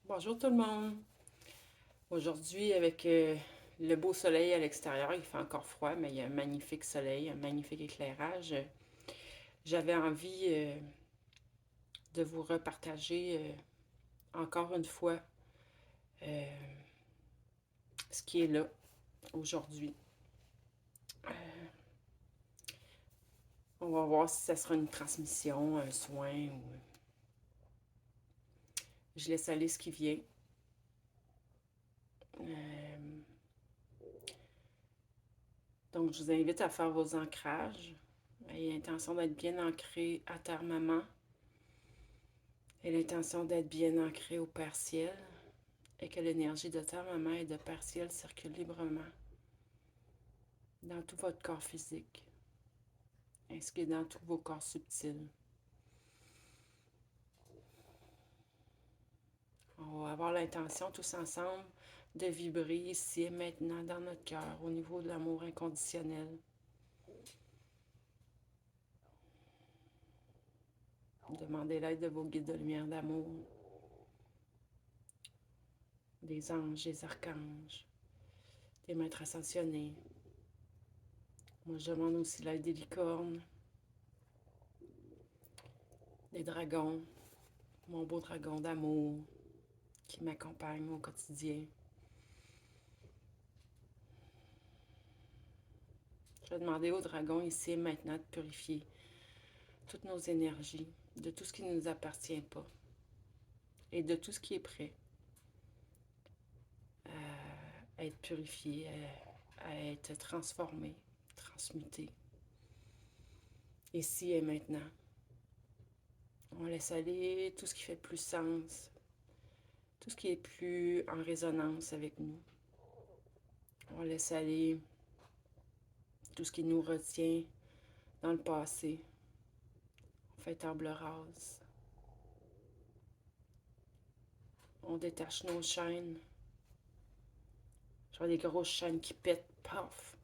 Bonjour tout le monde. Aujourd'hui, avec le beau soleil à l'extérieur, il fait encore froid, mais il y a un magnifique soleil, un magnifique éclairage. J'avais envie de vous repartager encore une fois euh, ce qui est là aujourd'hui. On va voir si ça sera une transmission, un soin ou je laisse aller ce qui vient. Euh, donc, je vous invite à faire vos ancrages. Et l'intention d'être bien ancré à terre maman. Et l'intention d'être bien ancré au Père Ciel. Et que l'énergie de terre maman et de Père Ciel circule librement dans tout votre corps physique, ainsi que dans tous vos corps subtils. On va avoir l'intention tous ensemble de vibrer ici et maintenant dans notre cœur au niveau de l'amour inconditionnel. Demandez l'aide de vos guides de lumière d'amour, des anges, des archanges, des maîtres ascensionnés. Moi, je demande aussi l'aide des licornes, des dragons, mon beau dragon d'amour qui m'accompagne au quotidien. Je vais demander au dragon ici et maintenant de purifier toutes nos énergies, de tout ce qui ne nous appartient pas et de tout ce qui est prêt à être purifié, à être transformé, transmuté, ici et maintenant. On laisse aller tout ce qui fait plus sens, tout ce qui est plus en résonance avec nous. On laisse aller tout ce qui nous retient dans le passé. On fait table rase. On détache nos chaînes. Je vois des grosses chaînes qui pètent. Paf!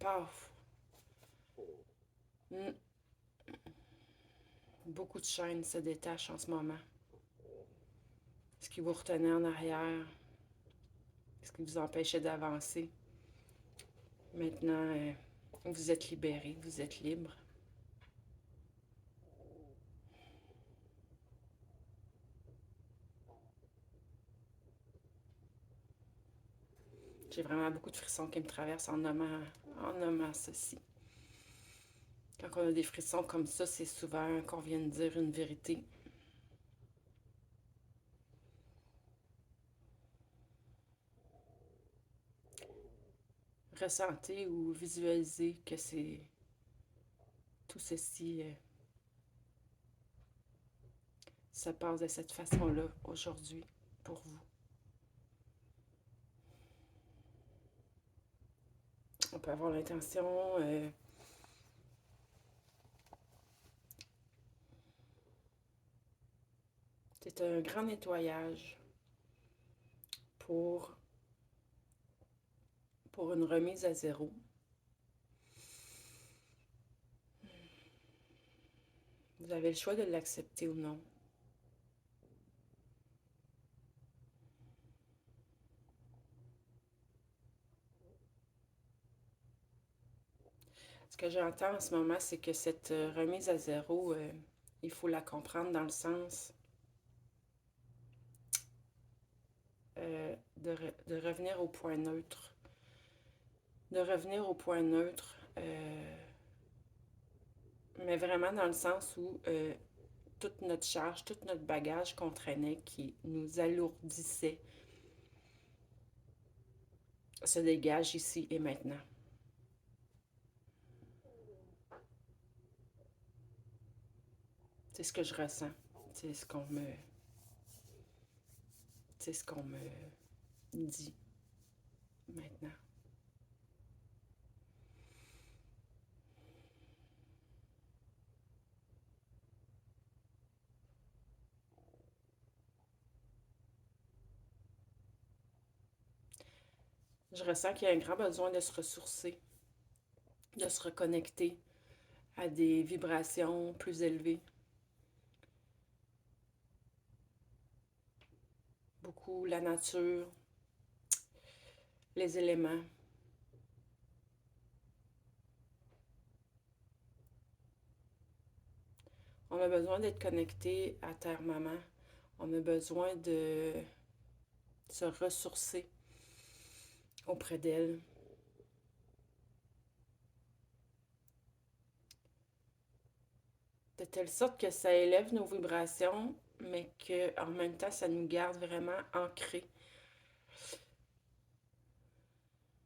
Paf! Beaucoup de chaînes se détachent en ce moment. Ce qui vous retenait en arrière, ce qui vous empêchait d'avancer. Maintenant, vous êtes libéré, vous êtes libre. J'ai vraiment beaucoup de frissons qui me traversent en nommant ceci. Quand on a des frissons comme ça, c'est souvent qu'on vient de dire une vérité. Ressentez ou visualisez que c'est tout ceci se passe de cette façon-là aujourd'hui pour vous. On peut avoir l'intention c'est un grand nettoyage pour une remise à zéro. Vous avez le choix de l'accepter ou non. Ce que j'entends en ce moment, c'est que cette remise à zéro, il faut la comprendre dans le sens de revenir au point neutre. De revenir au point neutre, mais vraiment dans le sens où toute notre charge, tout notre bagage qu'on traînait qui nous alourdissait se dégage ici et maintenant. C'est ce que je ressens. C'est ce qu'on me, c'est ce qu'on me dit maintenant. Je ressens qu'il y a un grand besoin de se ressourcer, de se reconnecter à des vibrations plus élevées. beaucoup la nature, les éléments. On a besoin d'être connecté à Terre-Maman. On a besoin de se ressourcer auprès d'elle. De telle sorte que ça élève nos vibrations, mais qu'en même temps, ça nous garde vraiment ancrés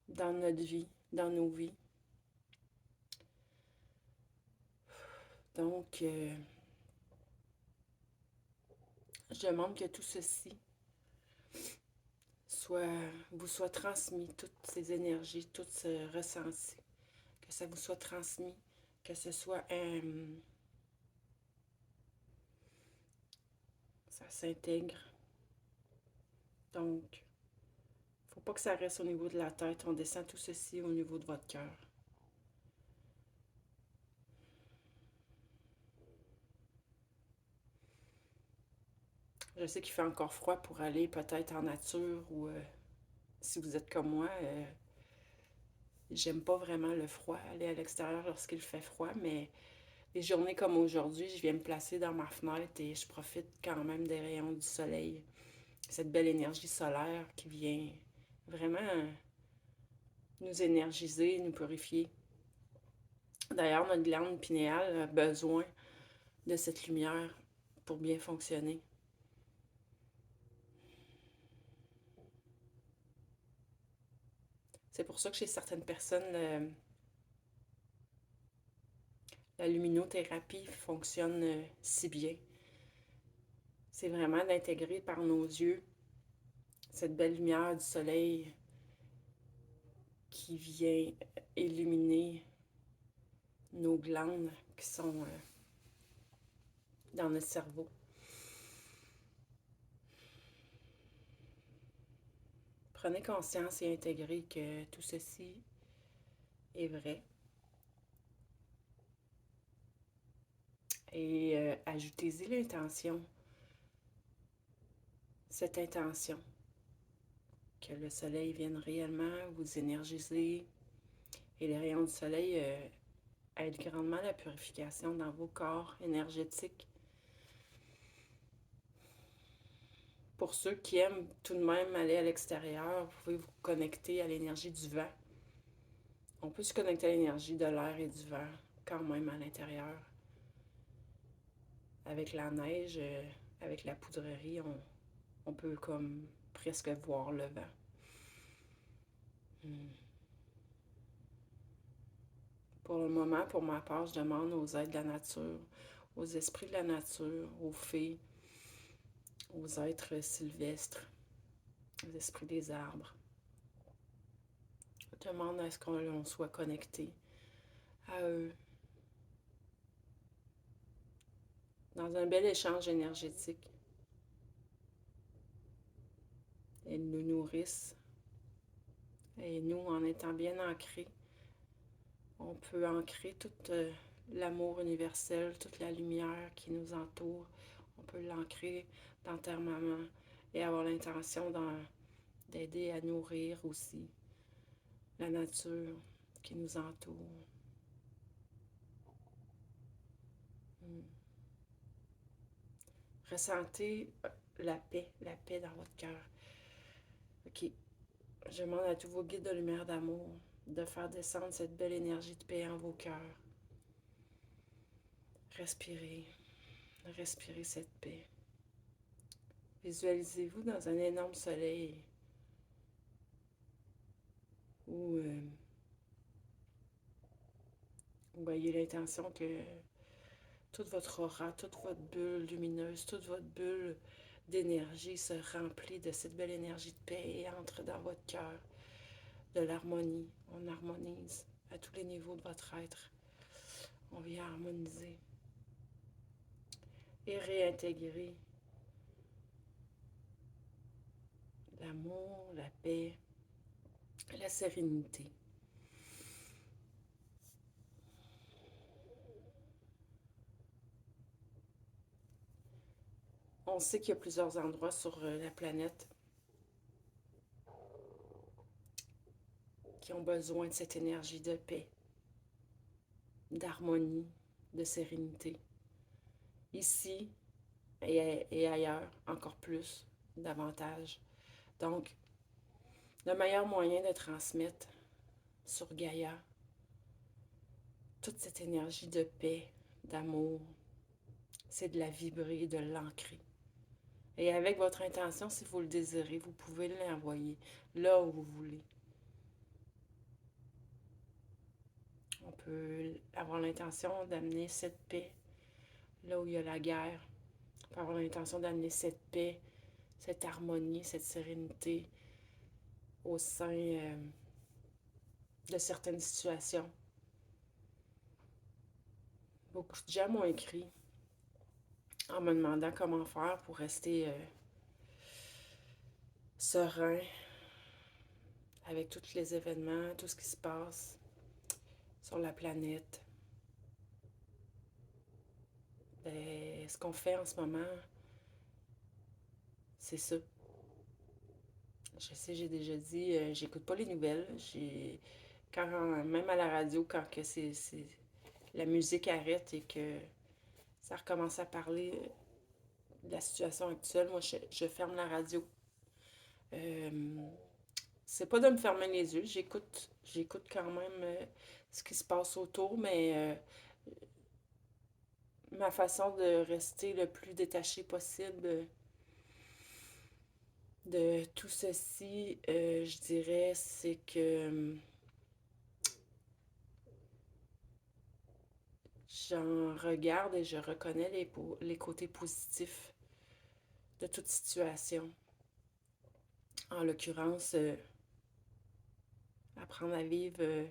dans notre vie, dans nos vies. Donc, je demande que tout ceci vous soit transmis, toutes ces énergies, tout ce ressenti, que ça vous soit transmis, que ce soit ça s'intègre. Donc, il ne faut pas que ça reste au niveau de la tête, on descend tout ceci au niveau de votre cœur. Je sais qu'il fait encore froid pour aller peut-être en nature ou si vous êtes comme moi, j'aime pas vraiment le froid, aller à l'extérieur lorsqu'il fait froid, mais des journées comme aujourd'hui, je viens me placer dans ma fenêtre et je profite quand même des rayons du soleil. Cette belle énergie solaire qui vient vraiment nous énergiser, nous purifier. D'ailleurs, notre glande pinéale a besoin de cette lumière pour bien fonctionner. C'est pour ça que chez certaines personnes, la luminothérapie fonctionne si bien. C'est vraiment d'intégrer par nos yeux cette belle lumière du soleil qui vient illuminer nos glandes qui sont dans notre cerveau. Prenez conscience et intégrez que tout ceci est vrai. Et ajoutez-y l'intention, cette intention, que le soleil vienne réellement vous énergiser et les rayons du soleil aident grandement la purification dans vos corps énergétiques. Pour ceux qui aiment tout de même aller à l'extérieur, vous pouvez vous connecter à l'énergie du vent. On peut se connecter à l'énergie de l'air et du vent quand même à l'intérieur. Avec la neige, avec la poudrerie, on peut comme presque voir le vent. Pour le moment, pour ma part, je demande aux êtres de la nature, aux esprits de la nature, aux fées, aux êtres sylvestres, aux esprits des arbres. Je demande à ce qu'on soit connecté à eux dans un bel échange énergétique. Ils nous nourrissent et nous, en étant bien ancrés, on peut ancrer tout l'amour universel, toute la lumière qui nous entoure. On peut l'ancrer dans Terre-Maman et avoir l'intention d'aider à nourrir aussi la nature qui nous entoure. Ressentez la paix dans votre cœur. Ok, je demande à tous vos guides de lumière d'amour de faire descendre cette belle énergie de paix en vos cœurs. Respirez, respirez cette paix. Visualisez-vous dans un énorme soleil où vous voyez l'intention que toute votre aura, toute votre bulle lumineuse, toute votre bulle d'énergie se remplit de cette belle énergie de paix et entre dans votre cœur, de l'harmonie. On harmonise à tous les niveaux de votre être. On vient harmoniser et réintégrer l'amour, la paix, la sérénité. On sait qu'il y a plusieurs endroits sur la planète qui ont besoin de cette énergie de paix, d'harmonie, de sérénité. Ici et ailleurs, encore plus, davantage. Donc, le meilleur moyen de transmettre sur Gaïa toute cette énergie de paix, d'amour, c'est de la vibrer, de l'ancrer. Et avec votre intention, si vous le désirez, vous pouvez l'envoyer là où vous voulez. On peut avoir l'intention d'amener cette paix là où il y a la guerre. On peut avoir l'intention d'amener cette paix, cette harmonie, cette sérénité au sein de certaines situations. Beaucoup de gens m'ont écrit en me demandant comment faire pour rester serein avec tous les événements, tout ce qui se passe sur la planète. Ben, ce qu'on fait en ce moment, c'est ça. Je sais, j'ai déjà dit, j'écoute pas les nouvelles. Même à la radio, quand que la musique arrête et que ça recommence à parler de la situation actuelle, moi, je ferme la radio. C'est pas de me fermer les yeux, j'écoute quand même ce qui se passe autour, mais ma façon de rester le plus détachée possible de tout ceci, je dirais, c'est que j'en regarde et je reconnais les côtés positifs de toute situation. En l'occurrence, apprendre à vivre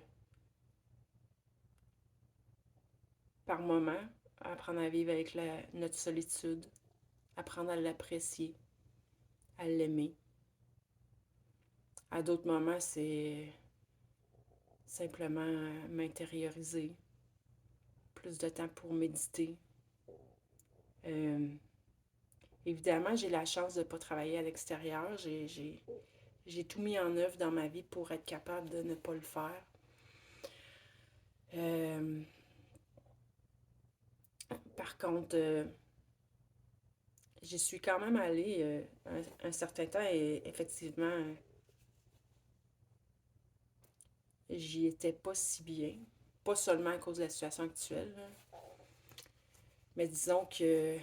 par moment, apprendre à vivre avec notre solitude, apprendre à l'apprécier, à l'aimer. À d'autres moments, c'est simplement m'intérioriser, plus de temps pour méditer. Évidemment, j'ai la chance de ne pas travailler à l'extérieur. J'ai tout mis en œuvre dans ma vie pour être capable de ne pas le faire. Par contre, j'y suis quand même allée un certain temps et effectivement, j'y étais pas si bien. Pas seulement à cause de la situation actuelle, là. Mais disons que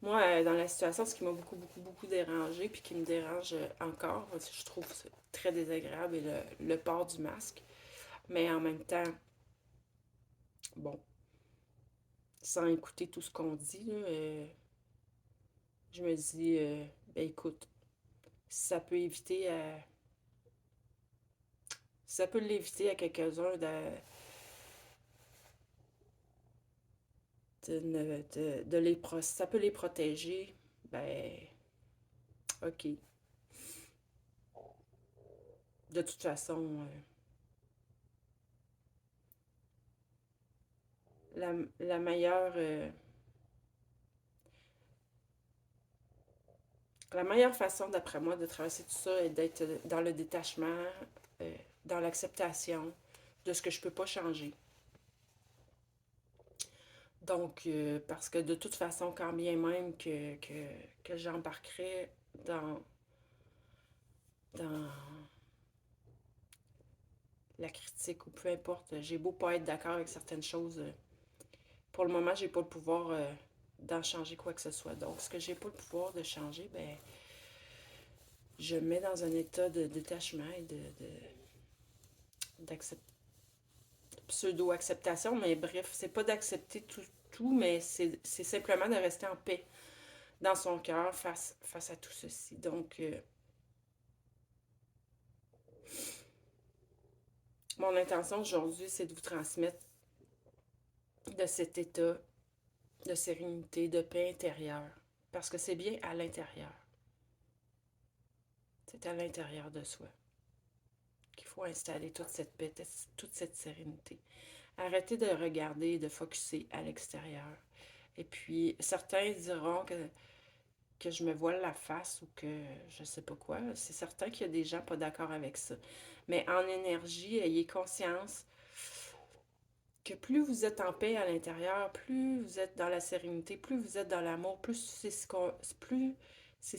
moi, dans la situation, ce qui m'a beaucoup dérangé, puis qui me dérange encore, je trouve ça très désagréable, est le port du masque. Mais en même temps, bon, sans écouter tout ce qu'on dit, là, je me dis, ben écoute, si ça peut éviter si ça peut l'éviter à quelques-uns si ça peut les protéger, ben, ok. De toute façon, la meilleure la meilleure façon, d'après moi, de traverser tout ça est d'être dans le détachement, euh, dans l'acceptation de ce que je peux pas changer. Donc, parce que de toute façon, quand bien même que j'embarquerais dans la critique ou peu importe, j'ai beau pas être d'accord avec certaines choses, pour le moment, j'ai pas le pouvoir d'en changer quoi que ce soit. Donc, ce que j'ai pas le pouvoir de changer, ben, je me mets dans un état de détachement et pseudo-acceptation, mais bref, c'est pas d'accepter tout, mais c'est simplement de rester en paix dans son cœur face à tout ceci. Donc, mon intention aujourd'hui, c'est de vous transmettre de cet état de sérénité, de paix intérieure, parce que c'est bien à l'intérieur. C'est à l'intérieur de soi qu'il faut installer toute cette paix, toute cette sérénité. Arrêtez de regarder et de focusser à l'extérieur. Et puis, certains diront que que je me voile la face ou que je sais pas quoi. C'est certain qu'il y a des gens pas d'accord avec ça. Mais en énergie, ayez conscience que plus vous êtes en paix à l'intérieur, plus vous êtes dans la sérénité, plus vous êtes dans l'amour, plus c'est ce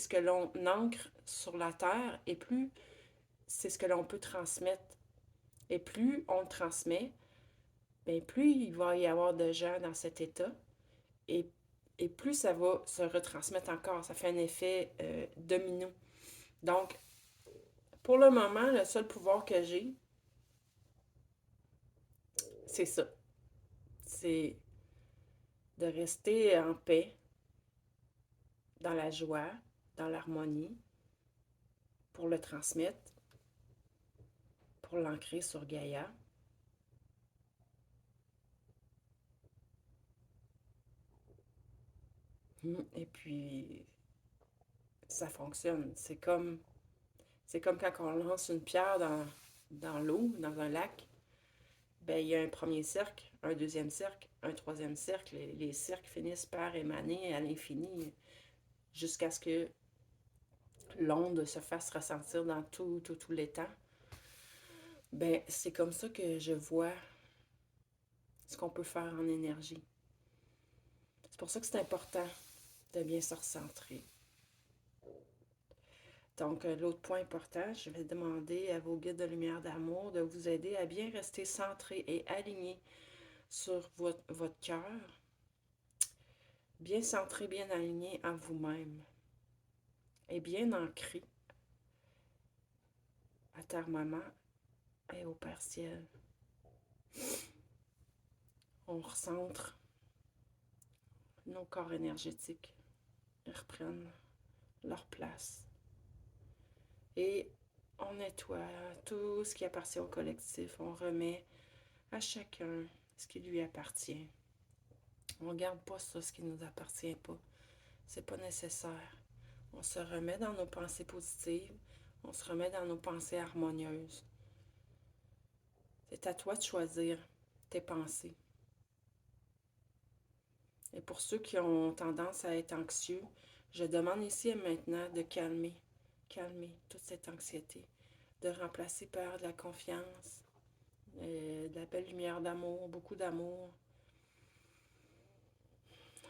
que l'on ancre sur la terre et plus c'est ce que l'on peut transmettre. Et plus on le transmet, bien plus il va y avoir de gens dans cet état et, et plus ça va se retransmettre encore. Ça fait un effet domino. Donc, pour le moment, le seul pouvoir que j'ai, c'est ça. C'est de rester en paix, dans la joie, dans l'harmonie, pour le transmettre, pour l'ancrer sur Gaïa. Et puis, ça fonctionne. C'est comme quand on lance une pierre dans l'eau, dans un lac. Ben, il y a un premier cercle, un deuxième cercle, un troisième cercle. Les cercles finissent par émaner à l'infini jusqu'à ce que l'onde se fasse ressentir dans tout l'étang. Ben, c'est comme ça que je vois ce qu'on peut faire en énergie. C'est pour ça que c'est important de bien se recentrer. Donc, l'autre point important, je vais demander à vos guides de lumière d'amour de vous aider à bien rester centré et aligné sur votre cœur, bien centré, bien aligné en vous-même et bien ancré à Terre Maman et au Père Ciel. On recentre nos corps énergétiques, ils reprennent leur place et on nettoie tout ce qui appartient au collectif, on remet à chacun ce qui lui appartient. On ne garde pas ça, ce qui ne nous appartient pas. C'est pas nécessaire. On se remet dans nos pensées positives, on se remet dans nos pensées harmonieuses. C'est à toi de choisir tes pensées. Et pour ceux qui ont tendance à être anxieux, je demande ici et maintenant de calmer toute cette anxiété, de remplacer par de la confiance, de la belle lumière d'amour, beaucoup d'amour.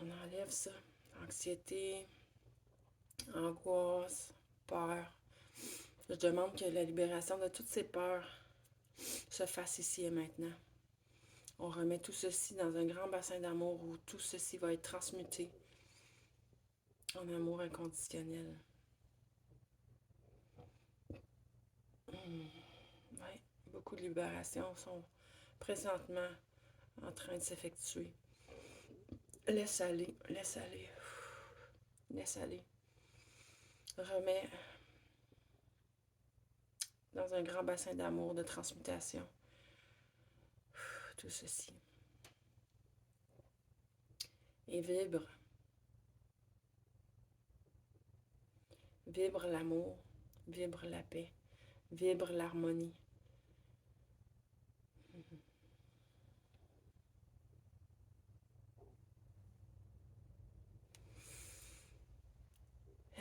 On enlève ça, anxiété, angoisse, peur. Je demande que la libération de toutes ces peurs se fasse ici et maintenant. On remet tout ceci dans un grand bassin d'amour où tout ceci va être transmuté en amour inconditionnel. Ouais, beaucoup de libérations sont présentement en train de s'effectuer. Laisse aller, laisse aller, laisse aller. Remets dans un grand bassin d'amour, de transmutation, tout ceci. Et vibre. Vibre l'amour, vibre la paix, vibre l'harmonie.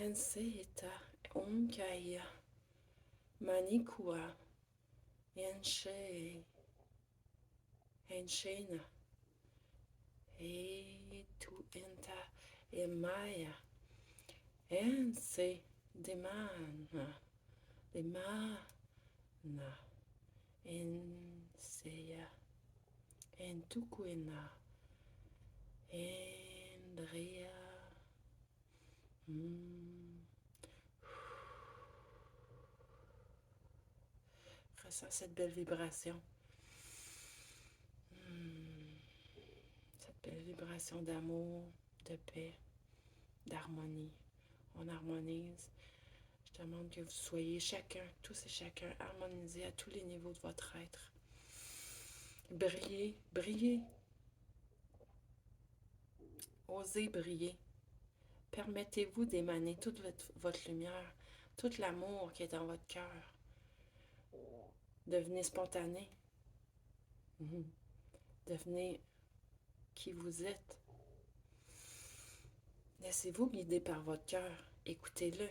Enseita, Onkaya, Manikua, Enshena, Tu Enta, Emaya, Ense, Demana, Enseya, Entukuena, Endrea. Ressens cette belle vibration. Cette belle vibration d'amour, de paix, d'harmonie. On harmonise. Je demande que vous soyez chacun, tous et chacun, harmonisés à tous les niveaux de votre être. Brillez, brillez. Osez briller. Permettez-vous d'émaner toute votre lumière, tout l'amour qui est dans votre cœur. Devenez spontané. Devenez qui vous êtes. Laissez-vous guider par votre cœur. Écoutez-le.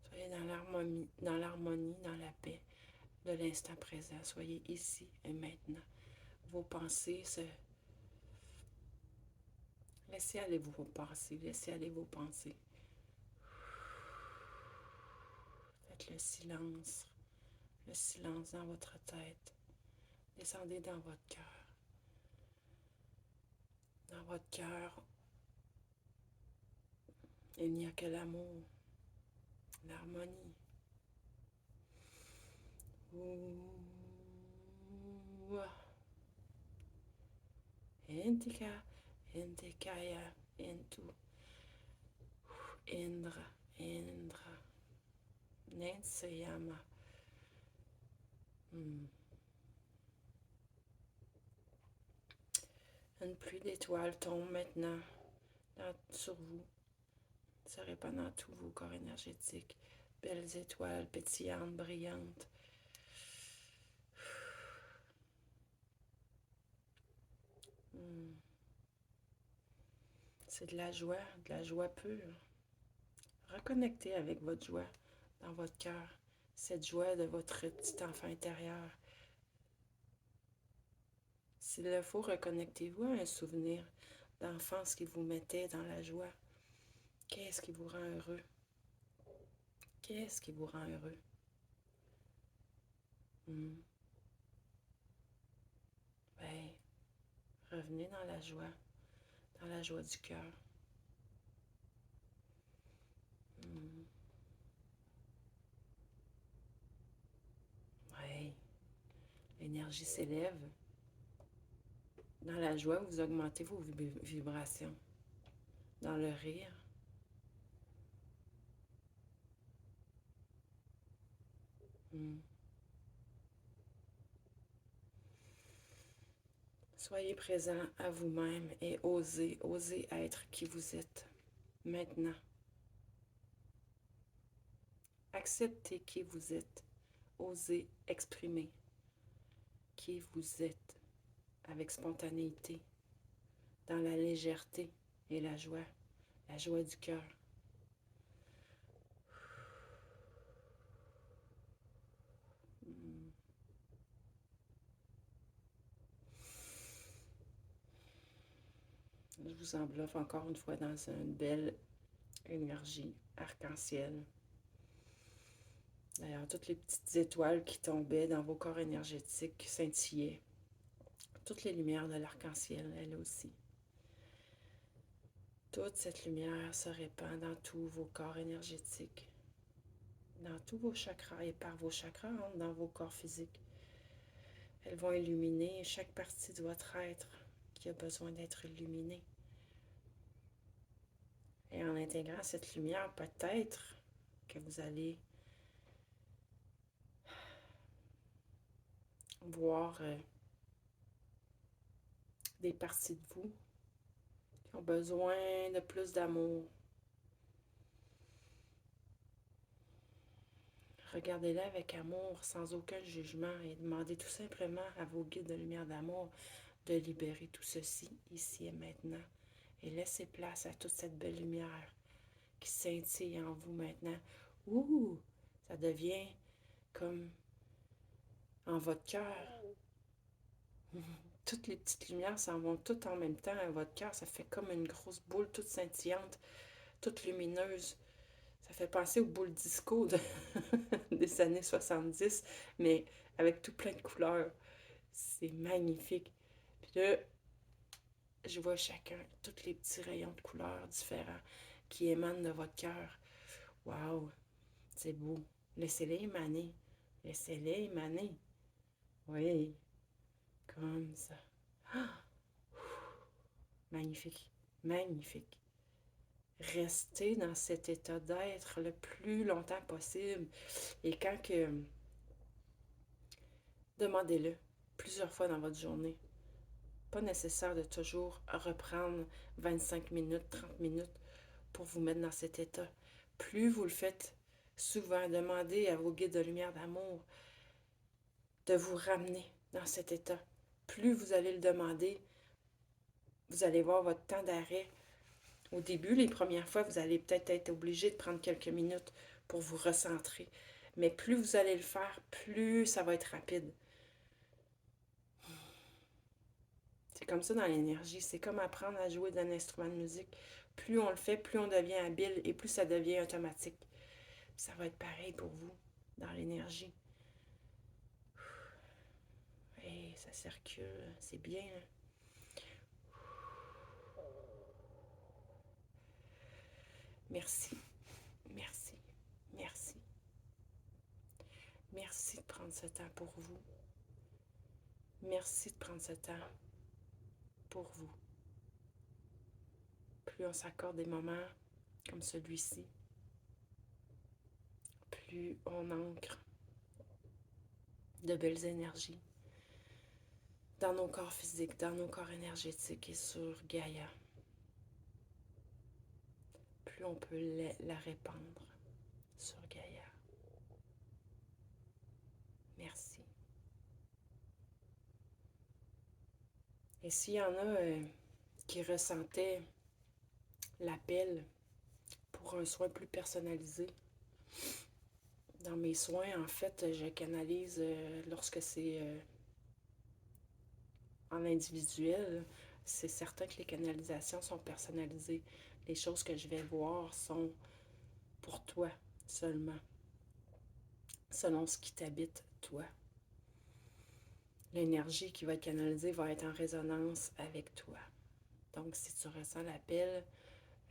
Soyez dans l'harmonie, dans la paix de l'instant présent. Soyez ici et maintenant. Vos pensées se... Laissez aller vos pensées. Laissez aller vos pensées. Faites le silence. Le silence dans votre tête. Descendez dans votre cœur. Dans votre cœur, il n'y a que l'amour, l'harmonie. Indika, Indikaya, Intu, Indra, Indra, Nansayama. Une pluie d'étoiles tombe maintenant sur vous. Se répand dans tous vos corps énergétiques. Belles étoiles pétillantes, brillantes. C'est de la joie pure. Reconnectez avec votre joie dans votre cœur. Cette joie de votre petit enfant intérieur. S'il le faut, reconnectez-vous à un souvenir d'enfance qui vous mettait dans la joie. Qu'est-ce qui vous rend heureux? Qu'est-ce qui vous rend heureux? Ben, revenez dans la joie du cœur. Oui, l'énergie s'élève. Dans la joie, vous augmentez vos vibrations. Dans le rire, soyez présent à vous-même et osez être qui vous êtes maintenant. Acceptez qui vous êtes. Osez exprimer qui vous êtes avec spontanéité, dans la légèreté et la joie du cœur. Je vous enveloppe encore une fois dans une belle énergie arc-en-ciel. D'ailleurs, toutes les petites étoiles qui tombaient dans vos corps énergétiques scintillaient. Toutes les lumières de l'arc-en-ciel, elles aussi. Toute cette lumière se répand dans tous vos corps énergétiques, dans tous vos chakras et par vos chakras, dans vos corps physiques. Elles vont illuminer chaque partie de votre être qui a besoin d'être illuminée. Et en intégrant cette lumière, peut-être que vous allez voir des parties de vous qui ont besoin de plus d'amour. Regardez-la avec amour, sans aucun jugement, et demandez tout simplement à vos guides de lumière d'amour de libérer tout ceci, ici et maintenant. Et laissez place à toute cette belle lumière qui scintille en vous maintenant. Ouh, ça devient comme en votre cœur. Toutes les petites lumières s'en vont toutes en même temps à votre cœur. Ça fait comme une grosse boule toute scintillante, toute lumineuse. Ça fait penser aux boules disco des années 70, mais avec tout plein de couleurs. C'est magnifique. Puis là, je vois chacun, tous les petits rayons de couleurs différents qui émanent de votre cœur. Waouh, c'est beau. Laissez-les émaner. Laissez-les émaner. Oui, comme ça. Ah! Magnifique, magnifique. Restez dans cet état d'être le plus longtemps possible. Et quand que... Demandez-le plusieurs fois dans votre journée. Pas nécessaire de toujours reprendre 25 minutes, 30 minutes pour vous mettre dans cet état. Plus vous le faites souvent, demandez à vos guides de lumière d'amour de vous ramener dans cet état. Plus vous allez le demander, vous allez voir votre temps d'arrêt. Au début, les premières fois, vous allez peut-être être obligé de prendre quelques minutes pour vous recentrer. Mais plus vous allez le faire, plus ça va être rapide. C'est comme ça dans l'énergie. C'est comme apprendre à jouer d'un instrument de musique. Plus on le fait, plus on devient habile et plus ça devient automatique. Ça va être pareil pour vous dans l'énergie. Et ça circule, c'est bien. Merci, merci, merci. Merci de prendre ce temps pour vous. Merci de prendre ce temps pour vous. Plus on s'accorde des moments comme celui-ci, plus on ancre de belles énergies dans nos corps physiques, dans nos corps énergétiques et sur Gaïa. Plus on peut la répandre sur Gaïa. Merci. Et s'il y en a qui ressentaient l'appel pour un soin plus personnalisé, dans mes soins, en fait, je canalise lorsque c'est en individuel. C'est certain que les canalisations sont personnalisées. Les choses que je vais voir sont pour toi seulement, selon ce qui t'habite, toi. L'énergie qui va être canalisée va être en résonance avec toi. Donc, si tu ressens l'appel,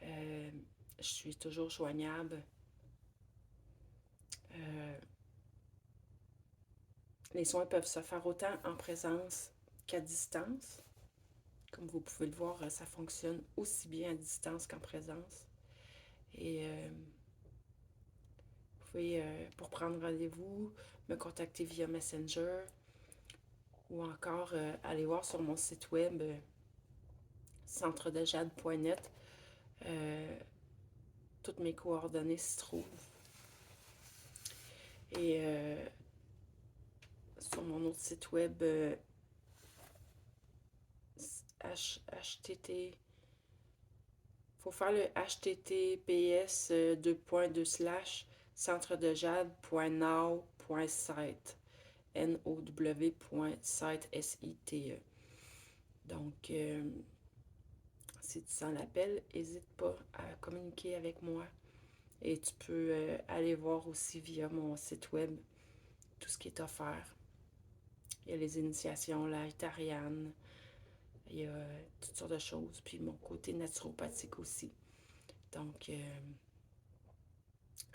je suis toujours joignable. Les soins peuvent se faire autant en présence qu'à distance. Comme vous pouvez le voir, ça fonctionne aussi bien à distance qu'en présence. Et vous pouvez, pour prendre rendez-vous, me contacter via Messenger ou encore aller voir sur mon site web centredejade.net. Toutes mes coordonnées s'y trouvent. Et sur mon autre site web, faut faire le https centredejade.now.site now.site. Donc, si tu sens l'appel, n'hésite pas à communiquer avec moi. Et tu peux aller voir aussi via mon site web tout ce qui est offert. Il y a les initiations, la Itariane, il y a toutes sortes de choses. Puis mon côté naturopathique aussi. Donc,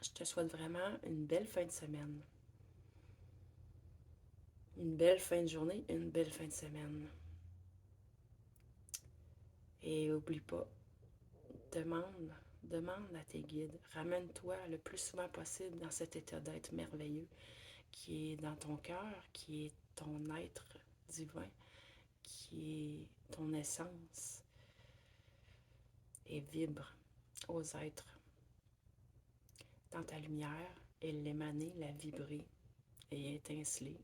je te souhaite vraiment une belle fin de semaine. Une belle fin de journée, une belle fin de semaine. Et oublie pas, demande à tes guides. Ramène-toi le plus souvent possible dans cet état d'être merveilleux qui est dans ton cœur, qui est ton être divin, qui est ton essence. Et vibre aux êtres dans ta lumière et l'émaner, la vibrer et étinceler